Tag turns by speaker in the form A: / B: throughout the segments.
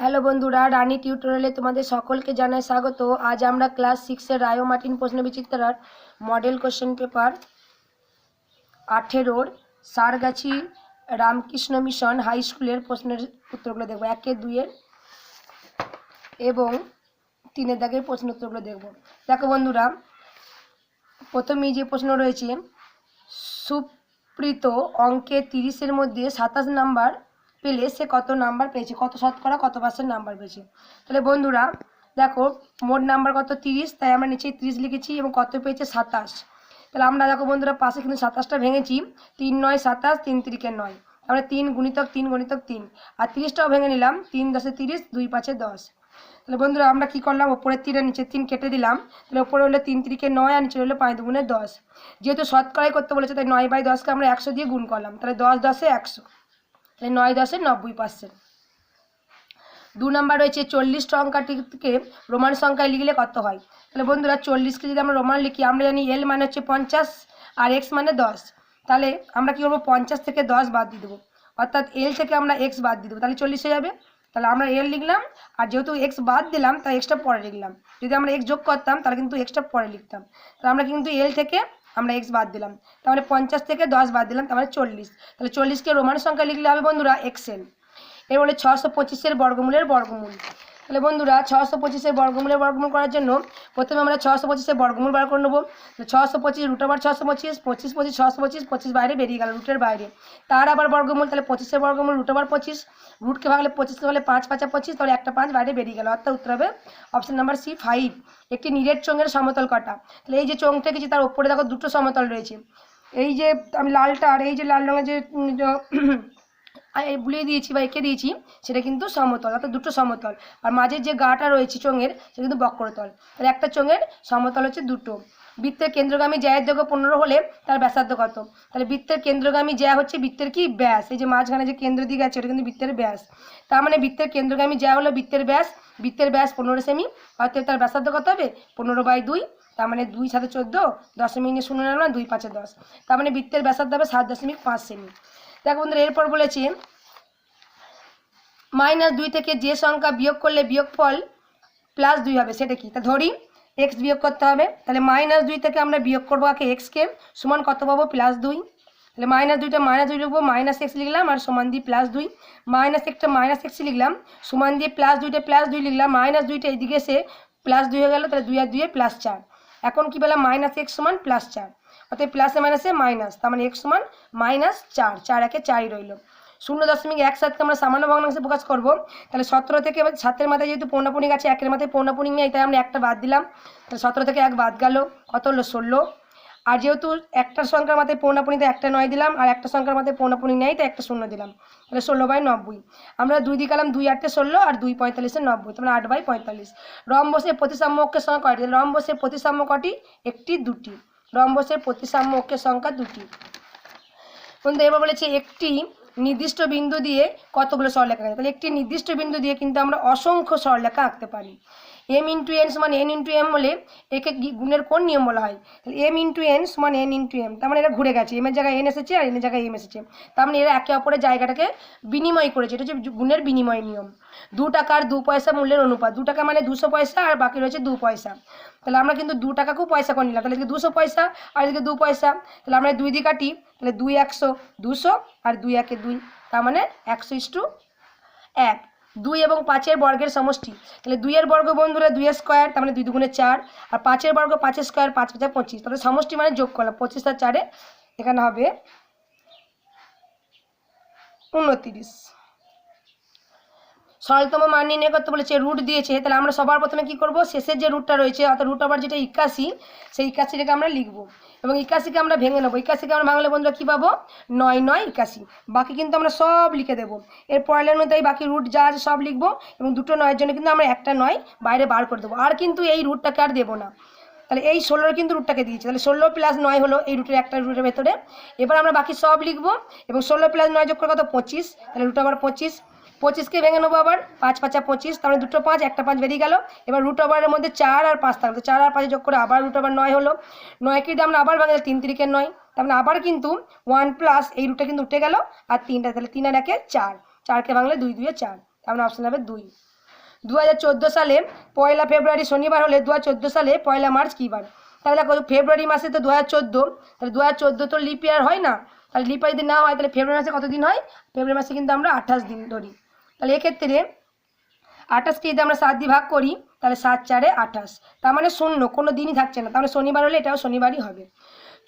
A: Hello বন্ধুরা, রানী টিউটোরিয়ালে তোমাদের সকলকে জানাই স্বাগত। আজ আমরা ক্লাস 6-এর রায় ও মার্টিন প্রশ্নবিচিত্রার মডেল কোশ্চেন পেপার 18-র সারগাছি রামকৃষ্ণ মিশন হাই স্কুলের প্রশ্নের উত্তরগুলো দেখব। 1-এর 2-এর এবং 3-এর দাগের প্রশ্ন উত্তরগুলো দেখব। দেখো বন্ধুরা, প্রথমেই যে প্রশ্ন রয়েছে, সুপ্রীত অঙ্কে 30-এর মধ্যে 27 নাম্বার পেলে সে কত নাম্বার পেয়েছে, কত শতকরা কত পার্সেন্ট নাম্বার পেয়েছে। তাহলে বন্ধুরা দেখো, মোট নাম্বার কত 30, তাই আমরা নিচে 30 লিখেছি এবং কত পেয়েছে 27। তাহলে আমরা দেখো বন্ধুরা পাশে কিন্তু 27টা ভেঙেছি, 3 9 27, 3 3 9, তাহলে 3 গুণিতক 3 গুণিতক 3, আর 30টাও ভেঙে নিলাম, 3 10 30, 2 5 10। তাহলে বন্ধুরা আমরা কি করলাম, ওপরের 3 আর নিচের 3 কেটে দিলাম। তাহলে ওপরে হলো 3 3 9 আর নিচে হলো 5 2 10। যেহেতু শতকরাই করতে বলেছে তাই 9/10কে আমরা 100 দিয়ে গুণ করলাম। তাহলে 10 10 100, তাহলে 9 10 90%। 2 নাম্বার রয়েছে 40 সংখ্যাটিকে রোমান সংখ্যায় লিখলে কত হয়। তাহলে বন্ধুরা 40কে যদি আমরা রোমান লিখি, আমরা জানি এল মানে হচ্ছে 50 আর এক্স মানে 10। তাহলে আমরা কী করবো, 50 থেকে 10 বাদ দিয়ে দেবো, অর্থাৎ এল থেকে আমরা এক্স বাদ দিয়ে দেবো, তাহলে 40 হয়ে যাবে। তাহলে আমরা এল লিখলাম, আর যেহেতু এক্স বাদ দিলাম তাই এক্সটা পরে লিখলাম। যদি আমরা এক্স যোগ করতাম তাহলে কিন্তু এক্সটা পরে লিখতাম। তাহলে আমরা কিন্তু এল থেকে আমরা এক্স বাদ দিলাম, তাহলে 50 থেকে 10 বাদ দিলাম, তাহলে 40। তাহলে 40কে রোমান সংখ্যা লিখলে হবে বন্ধুরা এক্সএল। এর বলে 625-এর বর্গমূলের বর্গমূল। তাহলে বন্ধুরা 625-এর বর্গমূলের বর্গমূল করার জন্য প্রথমে আমরা 625-এর বর্গমূল বার করে নেবো। 625 রুট ওভার 625, 25 25 625, 25 বাইরে বেরিয়ে গেল, রুটের বাইরে। তার আবার বর্গমূল, তাহলে 25-এর বর্গমূল রুট ওভার 25, রুটকে ভাগলে 25কে ভাগলে 5 5 25, তাহলে একটা 5 বাইরে বেরিয়ে গেল, অর্থাৎ উত্তর হবে অপশন নাম্বার সি 5। একটি নিরেট চোঙের সমতল কাটা। তাহলে এই যে চোঙটা কিছু, তার উপরে দেখো দুটো সমতল রয়েছে। এই যে আমি লালটা আর এই যে লাল রঙের যে বুলিয়ে দিয়েছি বা এঁকে দিয়েছি, সেটা কিন্তু সমতল, অর্থাৎ দুটো সমতল। আর মাঝের যে গাটা রয়েছে চোঙের, সেটা কিন্তু বক্রতল। তাহলে একটা চোঙের সমতল হচ্ছে দুটো। বৃত্তের কেন্দ্রগামী জ্যায়ের দৈর্ঘ্য 15 হলে তার ব্যাসার্ধ কত। তাহলে বৃত্তের কেন্দ্রগামী জ্যা হচ্ছে বৃত্তের কি ব্যাস, এই যে মাঝখানে যে কেন্দ্র দিকে আছে ওটা কিন্তু বৃত্তের ব্যাস। তার মানে বৃত্তের কেন্দ্রগামী জ্যা হলো বৃত্তের ব্যাস, বৃত্তের ব্যাস 15 সেমি, অর্থাৎ তার ব্যাসার্ধ কত হবে 15/2। তার মানে 2 7 14, 0.0 নিলাম, 2 5 10, তার মানে বৃত্তের ব্যাসার্ধ হবে 7.5 সেমি। দেখো বন্ধুরা এরপর বলেছি -2 থেকে যে সংখ্যা বিয়োগ করলে বিয়োগফল +2 হবে, সেটা কি। তা ধরি এক্স বিয়োগ করতে হবে, তাহলে -2 থেকে আমরা বিয়োগ করবো আগে এক্সকে, সমান কত পাবো +2। তাহলে -2টা -2 লিখবো, -x লিখলাম আর সমান দিয়ে +2, -1টা -x লিখলাম, সমান দিয়ে +2টা +2 লিখলাম, -2টা এইদিকে এসে +2 হয়ে গেল, তাহলে 2 আর 2 +4। এখন কি পেলাম, -x সমান +4, অর্থাৎ প্লাসে মাইনাসে মাইনাস, তার মানে x সমান -4, 4 একে 4ই রইল। 0.17কে আমরা সামান্য ভগ্নাংশে প্রকাশ করবো। তাহলে 17 থেকে 7-এর মাথায় যেহেতু পৌনঃপুনিক আছে, 1-এর মাথায় পৌনঃপুনিক নেই, তাই আমরা একটা বাদ দিলাম। তাহলে 17 থেকে 1 বাদ গেল, কত হলো 16। আর যেহেতু একটা সংখ্যার মাথায় পৌনঃপুনিক, তাই একটা 9 দিলাম, আর একটা সংখ্যার মাথায় পৌনঃপুনিক নেই তাই একটা 0 দিলাম, তাহলে 16/90। আমরা 2 দিয়ে গেলাম, 2 8 16 আর 2 45 90, তাহলে 8/45। রম্বসের প্রতিসাম্য অক্ষের সংখ্যা কয়টি। রম্বসের প্রতিসাম্য কটি, একটি দুটি। রম্বসের প্রতিসাম্য অক্ষের সংখ্যা দুটি। কিন্তু এবার বলেছে একটি নির্দিষ্ট বিন্দু দিয়ে কতগুলো সরলরেখা আঁকা যায়। তাহলে একটি নির্দিষ্ট বিন্দু দিয়ে কিন্তু আমরা অসংখ্য সরলরেখা আঁকতে পারি। m × n সমান n × m হলে একে গুণের কোন নিয়ম বলা হয়। তাহলে m × n সমান n × m, তার মানে এটা ঘুরে গেছে, m এর জায়গায় n এসেছে আর n এর জায়গায় m এসেছে, তার মানে এরা একে অপরের জায়গাটাকে বিনিময় করেছে, এটা হচ্ছে গুণের বিনিময় নিয়ম। 2 টাকা আর 2 পয়সা মূল্যের অনুপাত, 2 টাকা মানে 200 পয়সা আর বাকি রয়েছে 2 পয়সা। তাহলে আমরা কিন্তু 2 টাকাকেও পয়সা করে নিলাম, তাহলে এদিকে 200 পয়সা আর এদিকে 2 পয়সা, তাহলে আমরা 2 দিয়ে কাটি, তাহলে 2 100 200 আর 2 1 2, তার মানে 100:1। 2 এবং 5-এর বর্গের সমষ্টি, তাহলে 2-এর বর্গ বন্ধুরা 2 স্কোয়ার, তার মানে 2 2 4, আর 5-এর বর্গ 5 স্কোয়ার, 5 5 25, তাহলে সমষ্টি মানে যোগ করলাম 25 আর 4, এখানে হবে 29। সরলতম মান নির্ণয় করতে বলেছে, রুট দিয়েছে, তাহলে আমরা সবার প্রথমে কি করব, শেষের যে রুটটা রয়েছে অর্থাৎ রুট ওভার যেটা 81, সেই 81টাকে আমরা লিখবো এবং 81কে আমরা ভেঙে নেবো। 81কে আমরা ভাঙলে বন্ধুরা কী পাবো, 9 9 81, বাকি কিন্তু আমরা সব লিখে দেবো। এর পরের মধ্যে বাকি রুট যা আছে সব লিখবো এবং দুটো 9-এর জন্য কিন্তু আমরা একটা 9 বাইরে বার করে দেবো, আর কিন্তু এই রুটটাকে আর দেবো না। তাহলে এই 16-এর কিন্তু রুটটাকে দিয়েছে, তাহলে 16 + 9 হলো এই রুটের একটা রুটের ভেতরে। এবার আমরা বাকি সব লিখবো এবং 16 + 9 যোগ করে কত 25, তাহলে রুট ওভার 25। 25কে ভেঙে নেবো আবার, 5 5 25, তাহলে দুটো 5 একটা 5 বেরিয়ে গেল। এবার রুট ওভারের মধ্যে 4 আর 5 থাকবে, 4 আর 5 যোগ করে আবার রুট ওভার 9 হলো। 9কে যদি আমরা আবার ভাঙলে 3 3 9, তার মানে আবার কিন্তু 1+ এই রুটটা কিন্তু উঠে গেল আর 3টা, তাহলে 3 আর 1 4, 4কে ভাঙলে 2 2 4, তার মানে অপশন হবে 2। 2014 সালে 1 ফেব্রুয়ারি শনিবার হলে 2014 সালে 1 মার্চ কী বার? তাহলে দেখো ফেব্রুয়ারি মাসে তো 2014, তাহলে 2014 তো লিপ ইয়ার হয় না, তাহলে লিপ ইয়ার যদি না হয় তাহলে ফেব্রুয়ারি মাসে কত দিন হয়? ফেব্রুয়ারি মাসে কিন্তু আমরা 28 দিন ধরি। তাহলে এক্ষেত্রে 28কে যদি আমরা 7 দিয়ে ভাগ করি তাহলে 7 4 28, তার মানে শূন্য, কোনো দিনই থাকছে না, তাহলে শনিবার হলে এটাও শনিবারই হবে।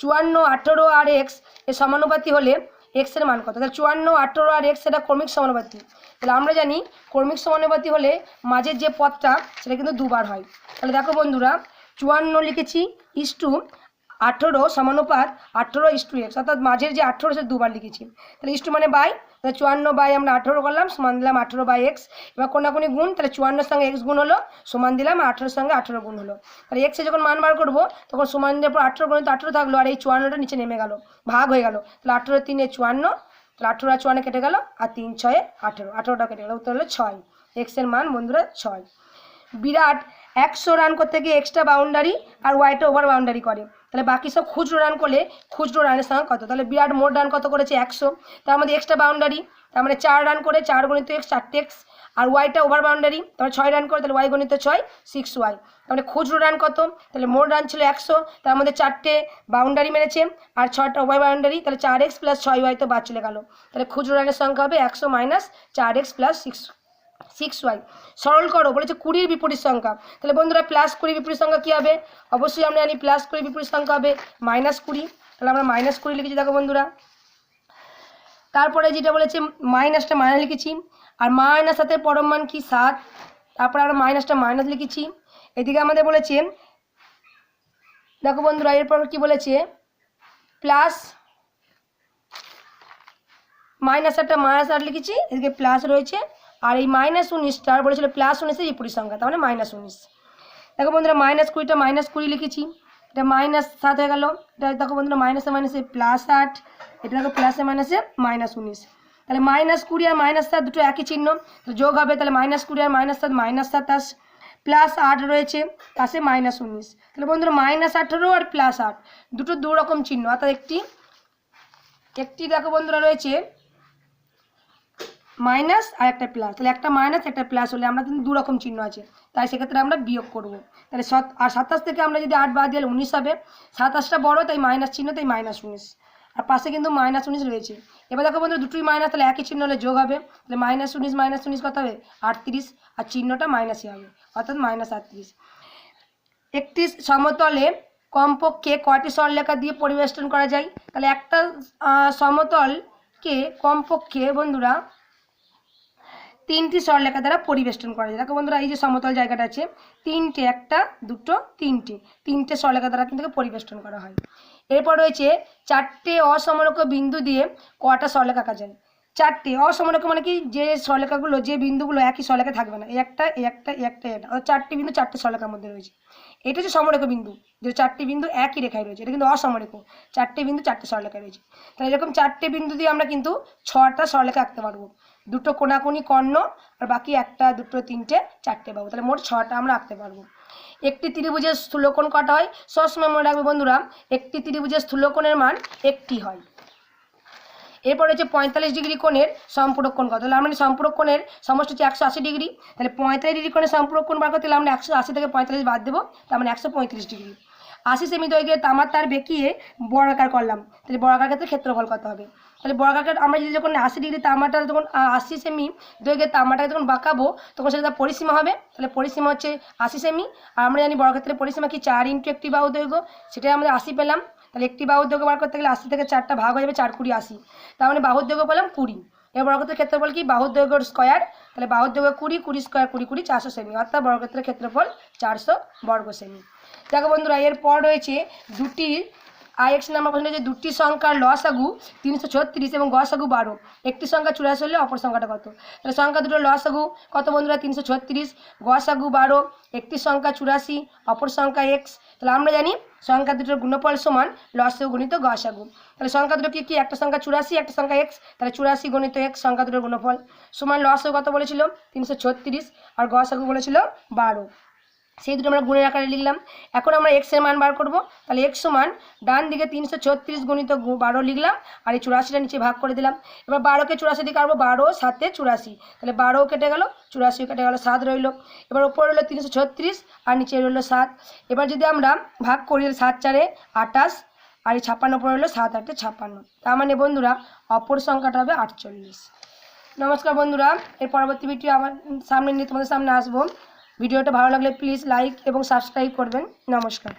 A: 54, 18 আর এক্স এর সমানুপাতি হলে এক্সের মান কত? তাহলে 54, 18 আর এক্স এটা ক্রমিক সমানুপাতি। তাহলে আমরা জানি ক্রমিক সমানুপাতি হলে মাঝের যে পদটা সেটা কিন্তু দুবার হয়। তাহলে দেখো বন্ধুরা 54 লিখেছি ইস্টু 18 সমানুপাত 18 ইস্টু এক্স, অর্থাৎ মাঝের যে 18 সে দুবার লিখেছি। তাহলে ইস্টু মানে বাই, তাহলে 54 বাই আমরা 18 করলাম, সমান দিলাম 18 বাই এক্স। এবার কোনাকুনি গুণ, তাহলে 54 সঙ্গে এক্স গুণ হলো, সমান দিলাম 18 সঙ্গে 18 গুণ হলো। তাহলে এক্সে যখন মান বার করবো তখন সমান দেওয়ার পর 18 গুণিত 18 থাকলো, আর এই 54টা নিচে নেমে গেল, ভাগ হয়ে গেল। তাহলে 18 3 54, তাহলে 18 আর 54 কেটে গেল, আর 3 6 18, 18টা কেটে গেল, উত্তর হলো 6। এক্সের মান বন্ধুরা 6। বিরাট 100 রান করতে গিয়ে এক্সট্রা বাউন্ডারি আর ওয়াইটা ওভার বাউন্ডারি করে, তাহলে বাকি সব খুচরো রান করলে খুচরো রানের সঙ্গে কত? তাহলে বিরাট মোট রান কত করেছে? 100, তার মধ্যে এক্সট্রা বাউন্ডারি তার মানে 4 রান করে, 4 গণিত এক্স 4 এক্স, আর ওয়াইটা ওভার বাউন্ডারি তাহলে 6 রান করে, তাহলে ওয়াই গণিত 6 6 ওয়াই। তাহলে খুচরো রান কত? তাহলে মোট রান ছিল 100, তার মধ্যে 4টে বাউন্ডারি মেরেছে আর 6টা ওভার বাউন্ডারি, তাহলে 4x প্লাস 6 ওয়াই তো বাদ চলে গেল। তাহলে খুচরো রানের সংখ্যা হবে 100 মাইনাস 4x প্লাস 6 ওয়াই। সরল করো বলেছে 20-র বিপরীত সংখ্যা, তাহলে বন্ধুরা প্লাস 20 বিপরীত সংখ্যা কী হবে? অবশ্যই আমরা জানি প্লাস 20 বিপরীত সংখ্যা হবে -20, তাহলে আমরা -20 লিখেছি। দেখো বন্ধুরা তারপরে যেটা বলেছে মাইনাসটা মাইনাস লিখেছি, আর মাইনাস সাথে পরম মান কি 7, তারপরে আমরা মাইনাসটা মাইনাস লিখেছি। এদিকে আমাদের বলেছে দেখো বন্ধুরা এরপর কি বলেছে প্লাস -8টা -8 লিখেছি, এদিকে প্লাস রয়েছে, আর এই -19টার বলেছিল +19-এর বিপরীত সংখ্যা, তার মানে -19। দেখো বন্ধুরা -20টা -20 লিখেছি, এটা -7 হয়ে গেল। এটা দেখো বন্ধুরা মাইনাসে মাইনাসে +8, এটা দেখো প্লাসে মাইনাসে -19, তাহলে -20 আর -7 দুটো একই চিহ্ন, তো যোগ হবে, তাহলে -20 আর -7 -27, +8 রয়েছে পাশে -19, তাহলে বন্ধুরা -18 আর +8 দুটো দু রকম চিহ্ন, অর্থাৎ একটি দেখো বন্ধুরা রয়েছে মাইনাস আর একটা প্লাস, তাহলে একটা মাইনাস একটা প্লাস হলে আমরা কিন্তু দু রকম চিহ্ন আছে, তাই সেক্ষেত্রে আমরা বিয়োগ করব। তাহলে আর 27 থেকে আমরা যদি 8 বাদ দিলে 19 হবে, 27টা বড় তাই মাইনাস চিহ্ন, তাই -19, আর পাশে কিন্তু -19 রয়েছে। এবার দেখো বন্ধুরা দুটোই মাইনাস, তাহলে একই চিহ্ন হলে যোগ হবে, তাহলে -19 কত হবে? 38, আর চিহ্নটা মাইনাসই হবে, অর্থাৎ -38। একটি সমতলে কমপক্ষে কয়টি সরলরেখা দিয়ে পরিবেষ্টন করা যায়? তাহলে একটা সমতলকে কমপক্ষে বন্ধুরা 3টি সরলরেখা দ্বারা পরিবেষ্টন করা যায়। দেখো বন্ধুরা এই যে সমতল জায়গাটা আছে, 3টে, 1 2 3টে সরলরেখা দ্বারা কিন্তু পরিবেষ্টন করা হয়। এরপর রয়েছে 4টে অসমরেখ বিন্দু দিয়ে কয়টা সরলরেখা আঁকা যায়? 4টে অসমরেখ মানে কি? যে সরলরেখাগুলো যে বিন্দুগুলো একই সরলরেখা থাকবে না, একটা একটা একটা, অর্থাৎ 4টি বিন্দু 4টে সরলরেখার মধ্যে রয়েছে। এটা হচ্ছে সমরেখ বিন্দু, যে 4টি বিন্দু একই রেখায় রয়েছে, এটা কিন্তু অসমরেখ, 4টে বিন্দু 4টে সরলরেখায় রয়েছে। তাহলে এরকম 4টে বিন্দু দিয়ে আমরা কিন্তু 6টা সরলরেখা আঁকতে পারবো, দুটো কোনাকুনি কর্ণ আর বাকি 1 2 3 4টে বাহু, তাহলে মোট 6টা আমরা আঁকতে পারবো। একটি ত্রিভুজের স্থূলকোণ কটা হয়? সবসময় মনে রাখবে বন্ধুরা একটি ত্রিভুজের স্থূলকোণের মান 1টি হয়। এরপর হচ্ছে 45 ডিগ্রি কোণের সম্পূরক কোণ কত? তাহলে আমরা সম্পূরক কোণের সমষ্টি হচ্ছে 180 ডিগ্রি, তাহলে 45 ডিগ্রি কোণের সম্পূরক কোণ বার করতে হলে আমরা 180 থেকে 45 বাদ দেবো, তার মানে 135 ডিগ্রি। 80 সেমি দৈর্ঘ্যের তামার তার বেঁকিয়ে বর্গাকার করলাম, তাহলে বর্গাকার ক্ষেত্রে ক্ষেত্রফল কত হবে? তাহলে বর্গাকার আমরা যদি যখন 80 ডিগ্রি তামাটা যখন 80 সেমি দৈর্ঘ্যের তামাটাকে যখন বাঁকাবো তখন সেটা পরিসীমা হবে, তাহলে পরিসীমা হচ্ছে 80 সেমি, আর আমরা জানি বর্গক্ষেত্রের পরিসীমা কি 4 × একটি বাহু দৈর্ঘ্য, সেটাই আমরা 80 পেলাম। তাহলে একটি বাহুর দৈর্ঘ্য বার করতে গেলে 80 থেকে 4টা ভাগ হয়ে যাবে, 4 × 80, তার মানে বাহুর দৈর্ঘ্য পেলাম 20। এবার বর্গক্ষেত্রের ক্ষেত্রফল কি? বাহুর দৈর্ঘ্য স্কয়ার, তাহলে বাহুর দৈর্ঘ্য 20, 20 স্কয়ার 20 20 400 সেমি, অর্থাৎ বর্গক্ষেত্রের ক্ষেত্রফল 400 বর্গ সেমি। দেখো বন্ধুরা এরপর রয়েছে দুটি আইএক্স নাম্বার প্রশ্ন রয়েছে, দুটি সংখ্যার লসাগু 336 এবং গসাগু 12, একটি সংখ্যা 84 হলে অপর সংখ্যাটা কত? তাহলে সংখ্যা দুটোর লসাগু কত বন্ধুরা? 336, গসাগু 12, একটি সংখ্যা 84 অপর সংখ্যা এক্স। তাহলে আমরা জানি সংখ্যা দুটোর গুণফল সমান লসাগু গণিত গসাগু। তাহলে সংখ্যা দুটো কি? একটা সংখ্যা 84, একটা সংখ্যা এক্স, তাহলে 84 গণিত এক্স সংখ্যা দুটোর গুণফল সমান লসাগু কত বলেছিল? 336, আর গসাগু বলেছিল 12। সেই দুটো আমরা গুণের আকারে লিখলাম। এখন আমরা এক্সের মান বার করব। তাহলে এক্স সমান ডান দিকে 336 গুণিত 12 লিখলাম, আর এই 84টা নিচে ভাগ করে দিলাম। এবার 12কে 84 দিয়ে কাটবো, 12 7 84, তাহলে 12 কেটে গেল, 84 কেটে গেল, 7 রইল। এবার ওপরে রইল 336 আর নিচে রইল 7। এবার যদি আমরা ভাগ করি 7 4 28, আর এই 56 পরে হলো 7 8 56। তার মানে বন্ধুরা অপর সংখ্যাটা হবে 48। নমস্কার বন্ধুরা, এর পরবর্তী ভিডিও আমার সামনে নিয়ে তোমাদের সামনে আসবো। ভিডিওটা ভালো লাগলে প্লিজ লাইক এবং সাবস্ক্রাইব করবেন। নমস্কার।